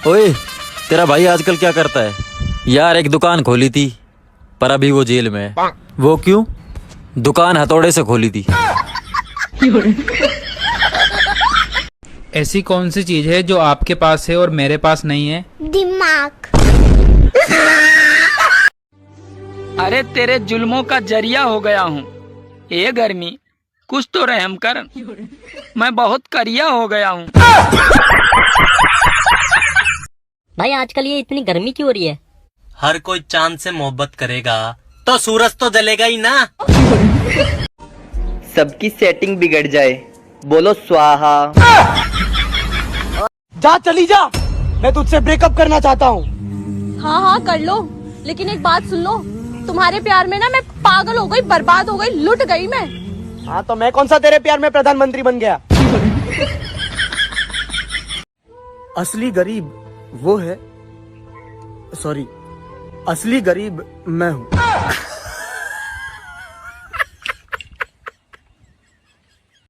ओए, तेरा भाई आजकल क्या करता है? यार एक दुकान खोली थी, पर अभी वो जेल में है। वो क्यों? दुकान हथौड़े से खोली थी। ऐसी कौन सी चीज है जो आपके पास है और मेरे पास नहीं है? दिमाग। अरे तेरे जुल्मों का जरिया हो गया हूँ। ए गर्मी, कुछ तो रहम कर, मैं बहुत करिया हो गया हूँ। भाई आजकल ये इतनी गर्मी क्यों हो रही है? हर कोई चांद से मोहब्बत करेगा तो सूरज तो जलेगा ही ना। सबकी सेटिंग बिगड़ जाए, बोलो स्वाहा। जा चली जा, मैं तुझसे ब्रेकअप करना चाहता हूँ। हाँ हाँ कर लो, लेकिन एक बात सुन लो, तुम्हारे प्यार में ना मैं पागल हो गई, बर्बाद हो गई, लुट गई मैं। हाँ तो मैं कौन सा तेरे प्यार में प्रधानमंत्री बन गया। असली गरीब वो है, सॉरी, असली गरीब मैं हूँ।